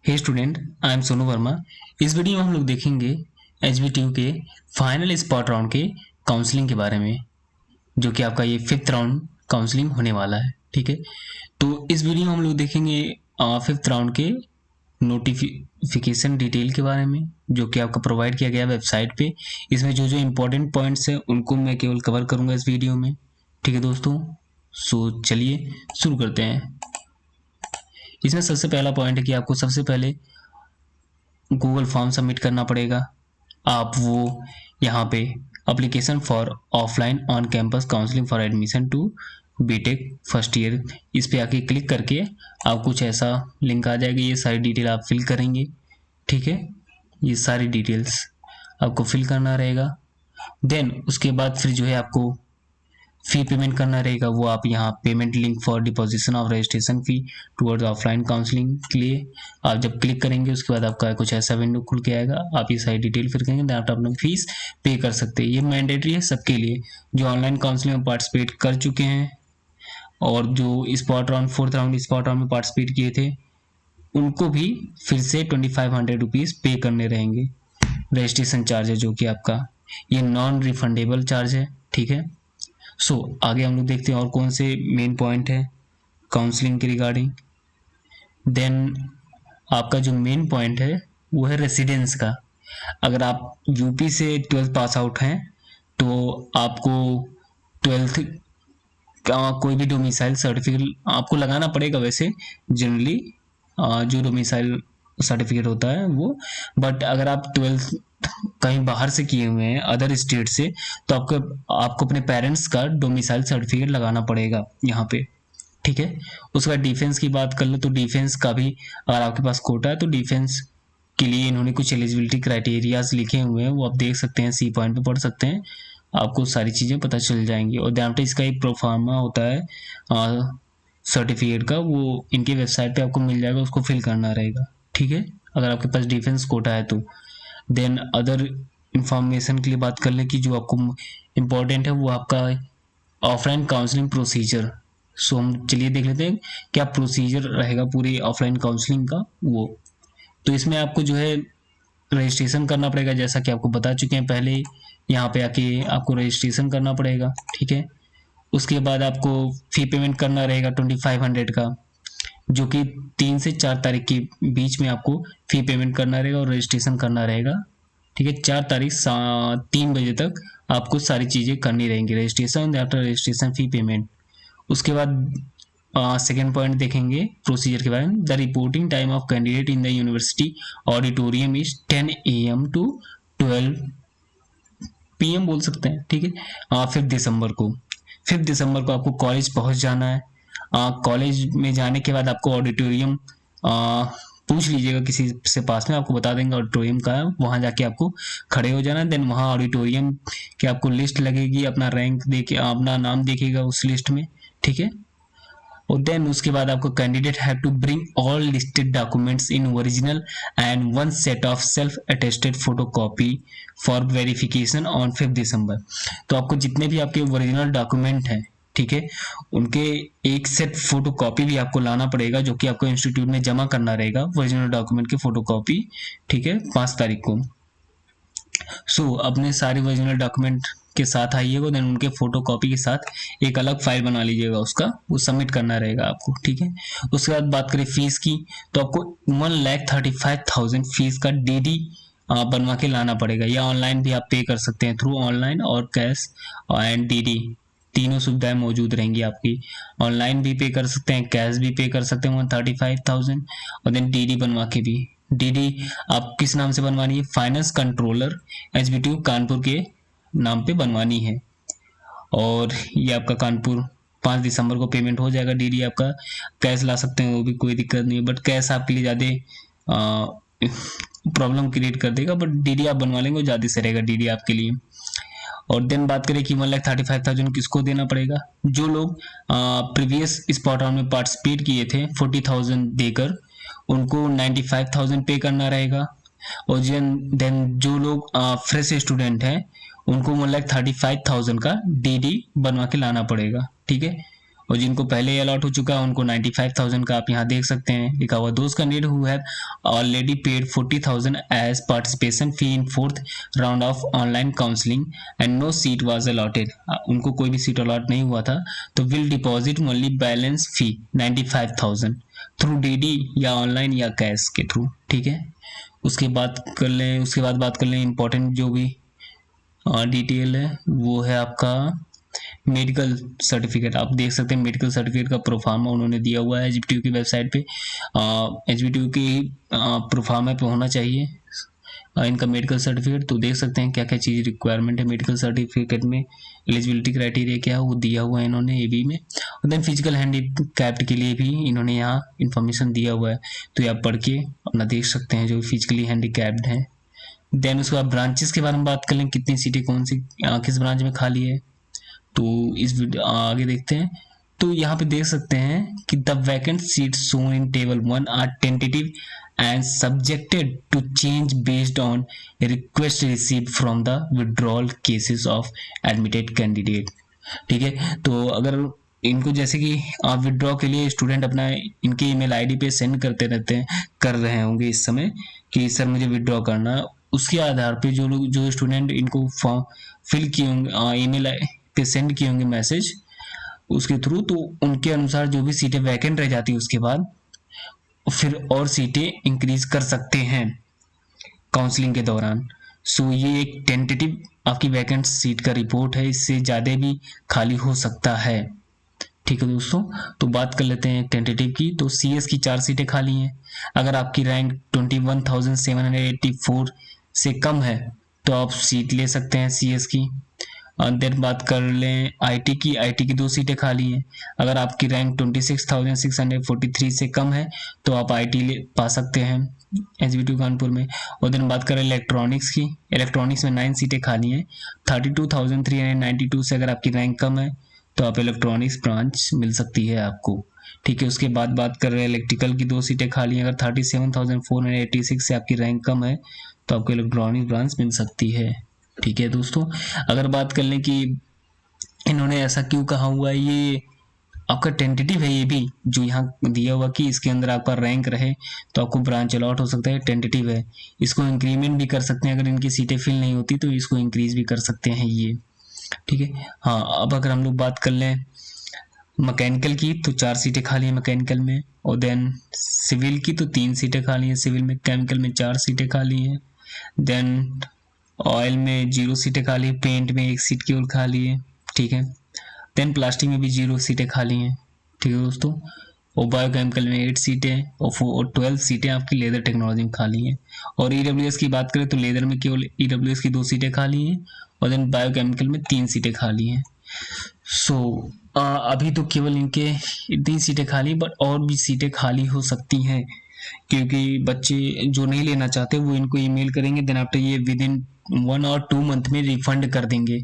Hey student, I am Sonu Verma. इस video में हम लोग देखेंगे एचबीटीयू के फाइनल स्पॉट राउंड के काउंसलिंग के बारे में, जो कि आपका ये 5th राउंड काउंसलिंग होने वाला है। ठीक है, तो इस वीडियो में हम लोग देखेंगे 5th राउंड के नोटिफिकेशन डिटेल के बारे में, जो कि आपको प्रोवाइड किया गया वेबसाइट पे। इसमें जो जो इम्पोर्टेंट पॉइंट्स हैं उनको मैं केवल कवर करूंगा इस वीडियो में। ठीक है दोस्तों, सो चलिए शुरू करते हैं। इसमें सबसे पहला पॉइंट है कि आपको सबसे पहले गूगल फॉर्म सबमिट करना पड़ेगा। आप वो यहाँ पे application for offline on campus counselling for admission to BTech first year, इस पे आके क्लिक करके आप कुछ ऐसा लिंक आ जाएगा। ये सारी डिटेल आप फिल करेंगे। ठीक है, ये सारी डिटेल्स आपको फिल करना रहेगा। देन उसके बाद फिर जो है आपको फी पेमेंट करना रहेगा। वो आप यहाँ payment link for deposition of registration fee towards offline counselling के लिए आप जब क्लिक करेंगे उसके बाद आपका कुछ ऐसा विंडो खुल के आएगा। आप ये सारी डिटेल फिर करेंगे, देन आप अपना फीस पे कर सकते हैं। ये मैंडेटरी है सबके लिए जो ऑनलाइन काउंसलिंग में पार्टिसिपेट कर चुके हैं और जो spot round 4th round spot round में पार्टिसिपेट किए थे उनको भी फिर से 2500 रुपीज़ पे करने रहेंगे। रजिस्ट्रेशन चार्ज है जो कि आपका ये नॉन रिफंडेबल चार्ज है। ठीक है, सो आगे हम लोग देखते हैं और कौन से मेन पॉइंट है काउंसलिंग के रिगार्डिंग। देन आपका जो मेन पॉइंट है वो है रेसिडेंस का। अगर आप यूपी से 12th पास आउट हैं तो आपको 12th का कोई भी डोमिसाइल सर्टिफिकेट आपको लगाना पड़ेगा। वैसे जनरली जो डोमिसाइल सर्टिफिकेट होता है वो, बट अगर आप 12th कहीं बाहर से किए हुए हैं अदर स्टेट से तो आपको अपने पेरेंट्स का डोमिसाइल सर्टिफिकेट लगाना पड़ेगा यहाँ पे। ठीक है, उसके बाद डिफेंस की बात कर लो तो डिफेंस का भी अगर आपके पास कोटा है तो डिफेंस के लिए इन्होंने कुछ एलिजिबिलिटी क्राइटेरियाज लिखे हुए हैं, वो आप देख सकते हैं, सी पॉइंट पे पढ़ सकते हैं, आपको सारी चीज़ें पता चल जाएंगी। और दैट इसका एक प्रोफार्मा होता है सर्टिफिकेट का, वो इनके वेबसाइट पे आपको मिल जाएगा, उसको फिल करना रहेगा। ठीक है, अगर आपके पास डिफेंस कोटा है तो। देन अदर इंफॉर्मेशन के लिए बात कर लें कि जो आपको इम्पोर्टेंट है वो आपका ऑफलाइन काउंसलिंग प्रोसीजर। सो हम चलिए देख लेते हैं क्या प्रोसीजर रहेगा पूरी ऑफलाइन काउंसलिंग का। वो तो इसमें आपको जो है रजिस्ट्रेशन करना पड़ेगा, जैसा कि आपको बता चुके हैं पहले। यहाँ पे आके आपको रजिस्ट्रेशन करना पड़ेगा। ठीक है, उसके बाद आपको फी पेमेंट करना रहेगा 2500 का, जो कि 3 से 4 तारीख के बीच में आपको फी पेमेंट करना रहेगा और रजिस्ट्रेशन करना रहेगा। ठीक है, 4 तारीख 3 बजे तक आपको सारी चीज़ें करनी रहेंगी, registration after registration fee payment. उसके बाद सेकेंड पॉइंट देखेंगे प्रोसीजर के बारे में। The reporting time of candidate in the university auditorium is 10 AM to 12 PM बोल सकते हैं। ठीक है, 5 दिसंबर को 5 दिसंबर को आपको कॉलेज पहुंच जाना है। कॉलेज में जाने के बाद आपको ऑडिटोरियम पूछ लीजिएगा किसी से पास में, आपको बता देंगे ऑडिटोरियम का है, वहां जाके आपको खड़े हो जाना। देन वहां ऑडिटोरियम की आपको लिस्ट लगेगी, अपना रैंक देके अपना नाम देखेगा उस लिस्ट में। ठीक है, और देन उसके बाद आपको candidate have to bring all listed documents in original and 1 set of self attested photocopy for verification on 5 December. तो आपको जितने भी आपके ओरिजिनल डॉक्यूमेंट हैं, ठीक है, उनके एक सेट फोटो कॉपी भी आपको लाना पड़ेगा, जो कि आपको इंस्टीट्यूट में जमा करना रहेगा ओरिजिनल डॉक्यूमेंट की फोटो कॉपी। ठीक है, 5 तारीख को। सो अपने सारे ओरिजिनल डॉक्यूमेंट के साथ आइएगा, देन उनके फोटो कॉपी के साथ एक अलग फाइल बना लीजिएगा, उसका वो सबमिट करना रहेगा आपको। ठीक है, उसके बाद बात करें फीस की तो आपको 1,35,000 फीस का DD बनवा के लाना पड़ेगा, या ऑनलाइन भी आप पे कर सकते हैं थ्रू ऑनलाइन और कैश एंड DD, तीनों सुविधाएं मौजूद रहेंगी आपकी। ऑनलाइन भी पे कर सकते हैं, कैश भी पे कर सकते हैं 135,000, और देन DD बनवा के भी। DD आप किस नाम से बनवानी है? फाइनेंस कंट्रोलर HBTU कानपुर के नाम पे बनवानी है। और ये आपका कानपुर 5 दिसंबर को पेमेंट हो जाएगा। DD आपका कैश ला सकते हैं, वो भी कोई दिक्कत नहीं है, बट कैश आपके लिए ज़्यादा प्रॉब्लम क्रिएट कर देगा, बट DD आप बनवा लेंगे वो ज़्यादा से रहेगा DD आपके लिए। और देन बात करें कि 1,35,000 किसको देना पड़ेगा? जो लोग प्रीवियस स्पॉट राउंड में पार्टिसिपेट किए थे 40,000 देकर उनको 95,000 पे करना रहेगा। और देन जो लोग फ्रेश स्टूडेंट हैं उनको 1,35,000 का DD बनवा के लाना पड़ेगा। ठीक है, और जिनको पहले अलॉट हो चुका है उनको 95,000 का आप यहाँ देख सकते हैं लिखा हुआ। दोस्त candidate who have already paid 40,000 as participation fee in 4th round of online counselling and no seat was allotted, उनको कोई भी सीट अलॉट नहीं हुआ था, तो will deposit only balance fee 95,000 through DD या ऑनलाइन या कैश के थ्रू। ठीक है, उसके बाद बात कर लें इंपॉर्टेंट जो भी डिटेल है वो है आपका मेडिकल सर्टिफिकेट। आप देख सकते हैं मेडिकल सर्टिफिकेट का प्रोफार्मा उन्होंने दिया हुआ है एचबीटीयू की वेबसाइट पे। एचबीटीयू की प्रोफार्मा पे होना चाहिए इनका मेडिकल सर्टिफिकेट। तो देख सकते हैं क्या क्या चीज़ रिक्वायरमेंट है मेडिकल सर्टिफिकेट में, एलिजिबिलिटी क्राइटेरिया क्या है वो दिया हुआ है इन्होंने एबी में। और देन फिजिकल हैंडीकैप्ड के लिए भी इन्होंने यहाँ इन्फॉर्मेशन दिया हुआ है, तो ये आप पढ़ के अपना देख सकते हैं जो फिजिकली हैंडीकैप्ड हैं। देन उसके बाद ब्रांचेस के बारे में बात कर लें, कितनी सीटें कौन सी किस ब्रांच में खाली है, तो इस वीडियो आगे देखते हैं। तो यहाँ पे देख सकते हैं कि the vacant seat shown in table 1 are tentative and subjected to change based on request received from the withdrawal cases of admitted candidate. ठीक है, तो अगर इनको जैसे कि आप विड्रॉ के लिए स्टूडेंट अपना इनके ईमेल आईडी पे सेंड करते रहते हैं, कर रहे होंगे इस समय कि सर मुझे विड्रॉ करना, उसके आधार पे जो स्टूडेंट इनको फॉर्म फिल किए होंगे ईमेल पे सेंड किए होंगे मैसेज उसके थ्रू, तो उनके अनुसार जो भी सीटें वैकेंट रह जाती है उसके बाद फिर और सीटें इंक्रीज कर सकते हैं काउंसलिंग के दौरान। सो ये एक टेंटेटिव आपकी वैकेंट सीट का रिपोर्ट है, इससे ज़्यादा भी खाली हो सकता है। ठीक है दोस्तों, तो बात कर लेते हैं टेंटेटिव की। तो सीएस की 4 सीटें खाली हैं। अगर आपकी रैंक 21,784 से कम है तो आप सीट ले सकते हैं सीएस की। देन बात कर लें आईटी की, आईटी की 2 सीटें खाली हैं। अगर आपकी रैंक 26,643 से कम है तो आप आईटी पा सकते हैं एचबीटीयू कानपुर में। और देन बात करें इलेक्ट्रॉनिक्स की, इलेक्ट्रॉनिक्स में 9 सीटें खाली हैं। 32,392 से अगर आपकी रैंक कम है तो आप इलेक्ट्रॉनिक्स ब्रांच मिल सकती है आपको। ठीक है, उसके बाद बात कर रहे हैं इलेक्ट्रिकल की 2 सीटें खाली हैं। अगर 37,486 से आपकी रैंक कम है तो आपको इलेक्ट्रॉनिक ब्रांच मिल सकती है। ठीक है दोस्तों, अगर बात कर लें कि इन्होंने ऐसा क्यों कहा हुआ है, ये आपका टेंटेटिव है, ये भी जो यहाँ दिया हुआ कि इसके अंदर आपका रैंक रहे तो आपको ब्रांच अलॉट हो सकता है, टेंटेटिव है। इसको इंक्रीमेंट भी कर सकते हैं, अगर इनकी सीटें फिल नहीं होती तो इसको इंक्रीज भी कर सकते हैं ये। ठीक है, हाँ अब अगर हम लोग बात कर लें मैकेनिकल की तो 4 सीटें खाली हैं मैकेनिकल में। और देन सिविल की तो 3 सीटें खाली हैं सिविल में। केमिकल में 4 सीटें खाली हैं। देन ऑयल में 0 सीटें खाली है। पेंट में 1 सीट केवल खाली है। ठीक है, देन प्लास्टिक में भी 0 सीटें खाली हैं। ठीक है दोस्तों, और बायोकेमिकल में 8 सीटें और 12 सीटें आपकी लेदर टेक्नोलॉजी में खाली हैं। और ईडब्ल्यूएस की बात करें तो लेदर में केवल ईडब्ल्यूएस की 2 सीटें खाली हैं और देन बायोकेमिकल में 3 सीटें खाली हैं। सो अभी तो केवल इनके 3 सीटें खाली, बट और भी सीटें खाली हो सकती हैं क्योंकि बच्चे जो नहीं लेना चाहते वो इनको ईमेल करेंगे, देन आफ्टर ये विद इन 1 और 2 मंथ में रिफंड कर देंगे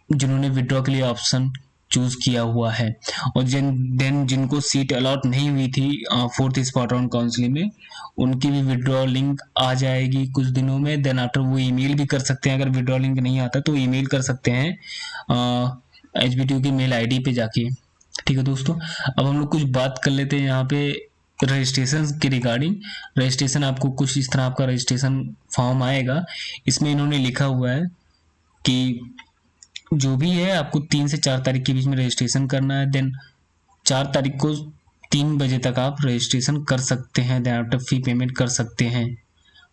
जिन्होंने विड्रॉ के लिए ऑप्शन चूज किया हुआ है। और देन जिनको सीट अलॉट नहीं हुई थी 4th स्पॉट राउंड काउंसलिंग में, उनकी भी विड्रॉ लिंक आ जाएगी कुछ दिनों में। देन आफ्टर वो ईमेल भी कर सकते हैं, अगर विड्रॉ लिंक नहीं आता तो ईमेल कर सकते हैं एचबीटीयू की मेल आईडी पे जाके। ठीक है दोस्तों, अब हम लोग कुछ बात कर लेते हैं यहाँ पे रजिस्ट्रेशन के रिगार्डिंग। रजिस्ट्रेशन आपको कुछ इस तरह आपका रजिस्ट्रेशन फॉर्म आएगा, इसमें इन्होंने लिखा हुआ है कि जो भी है आपको 3 से 4 तारीख के बीच में रजिस्ट्रेशन करना है। देन 4 तारीख को 3 बजे तक आप रजिस्ट्रेशन कर सकते हैं, देन आफ्टर फी पेमेंट कर सकते हैं।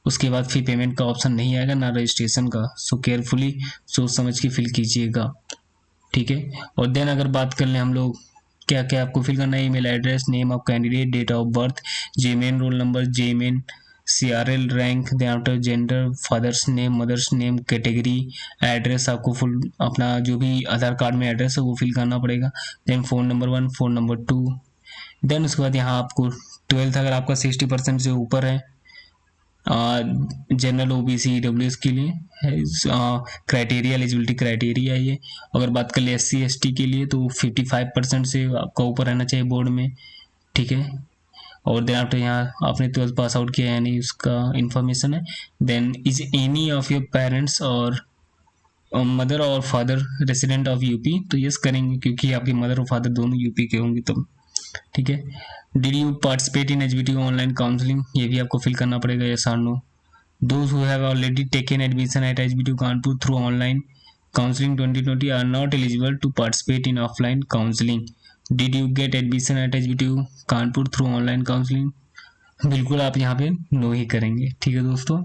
उसके बाद फी पेमेंट का ऑप्शन नहीं आएगा ना रजिस्ट्रेशन का, सो केयरफुली सोच समझ के फिल कीजिएगा। ठीक है, और देन अगर बात कर लें हम लोग क्या क्या आपको फिल करना है, email address, name of candidate, date of birth, JEE Main roll number, JEE Main CRL rank, then after gender, father's name, mother's name, category, address आपको फुल अपना जो भी आधार कार्ड में एड्रेस है वो फिल करना पड़ेगा। Then phone number 1, phone number 2। Then उसके बाद यहाँ आपको 12th अगर आपका 60% से ऊपर है जनरल ओबीसी ईडब्ल्यूएस के लिए क्राइटेरिया, एलिजिबिलिटी क्राइटेरिया ये। अगर बात कर ले SC ST के लिए तो 55% से आपका ऊपर रहना चाहिए बोर्ड में। ठीक है, और देन आफ्टर यहाँ आपने 12th पास आउट किया यानी उसका इंफॉर्मेशन है। Then is any of your parents और मदर और फादर रेसिडेंट ऑफ यूपी, तो यस करेंगे क्योंकि आपके मदर और फादर दोनों यूपी के होंगे तो ठीक है। Did you participate in HBTU online counselling, ये भी आपको फिल करना पड़ेगा यस और no. Those who have already taken admission at HBTU Kanpur through online counselling 2020 are not eligible to participate in offline counselling. Did you get admission at HBTU Kanpur through online counselling, बिल्कुल आप यहाँ पे no ही करेंगे, ठीक है दोस्तों।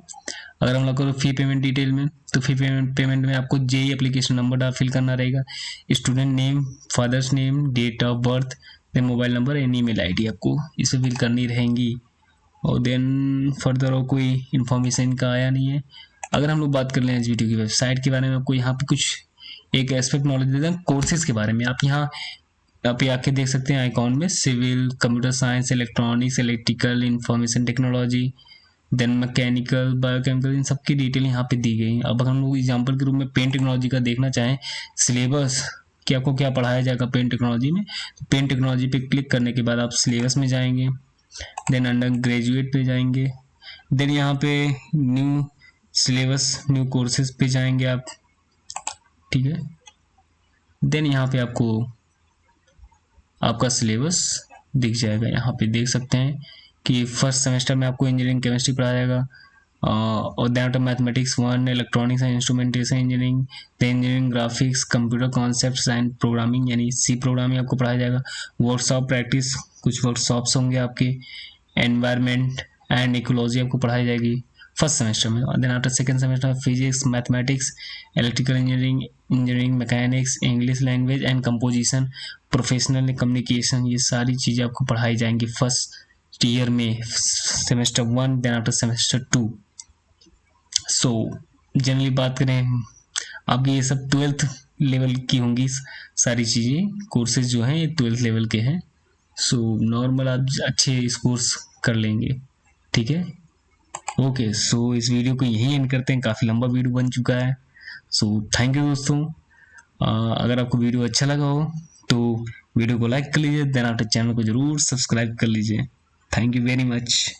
अगर हम लोग करो फी पेमेंट डिटेल में, तो फी पेमेंट में आपको जेई एप्लीकेशन नंबर फिल करना रहेगा, student name, father's name, date of birth, then mobile number and email ID आपको इसे फिल करनी रहेंगी। और देन फर्दर और कोई इन्फॉर्मेशन का आया नहीं है। अगर हम लोग बात कर लें एचबीटीयू की वेबसाइट के बारे में, आपको यहाँ पे कुछ एक एस्पेक्ट नॉलेज देते हैं कोर्सेज के बारे में। आप यहाँ पे आके देख सकते हैं आइकॉन में civil, computer science, electronics, electrical, information technology, then mechanical, biochemical, इन सब की डिटेल यहाँ पे दी गई। अब अगर हम लोग एग्जाम्पल के रूप में पेन टेक्नोलॉजी का देखना चाहें सिलेबस कि आपको क्या पढ़ाया जाएगा पेन टेक्नोलॉजी में, तो पेन टेक्नोलॉजी पे क्लिक करने के बाद आप सिलेबस में जाएंगे, देन अंडर ग्रेजुएट पे जाएंगे, देन यहाँ पे न्यू सिलेबस न्यू कोर्सेज पे जाएंगे आप, ठीक है। देन यहाँ पे आपको आपका सिलेबस दिख जाएगा। यहाँ पे देख सकते हैं कि फर्स्ट सेमेस्टर में आपको इंजीनियरिंग केमिस्ट्री पढ़ाया जाएगा, और then after mathematics 1, electronics and instrumentation engineering, then engineering graphics, computer concepts and programming यानी सी प्रोग्रामिंग आपको पढ़ाया जाएगा। वर्कशॉप प्रैक्टिस, कुछ वर्कशॉप्स होंगे आपके, एनवायरनमेंट एंड इकोलॉजी आपको पढ़ाई जाएगी फर्स्ट सेमेस्टर में। Then after second semester physics, mathematics, electrical engineering, mechanics, English language and composition, professional communication, ये सारी चीज़ें आपको पढ़ाई जाएंगी फर्स्ट ईयर में, semester 1, then after semester 2। So generally बात करें आपकी ये सब 12th लेवल की होंगी सारी चीज़ें, कोर्सेज जो हैं ये 12th लेवल के हैं। सो नॉर्मल आप अच्छे स्कोर्स कर लेंगे, ठीक है। ओके, सो इस वीडियो को यहीं एंड करते हैं, काफ़ी लंबा वीडियो बन चुका है। सो थैंक यू दोस्तों। अगर आपको वीडियो अच्छा लगा हो तो वीडियो को लाइक कर लीजिए, देन आफ्टर चैनल को जरूर सब्सक्राइब कर लीजिए। Thank you very much.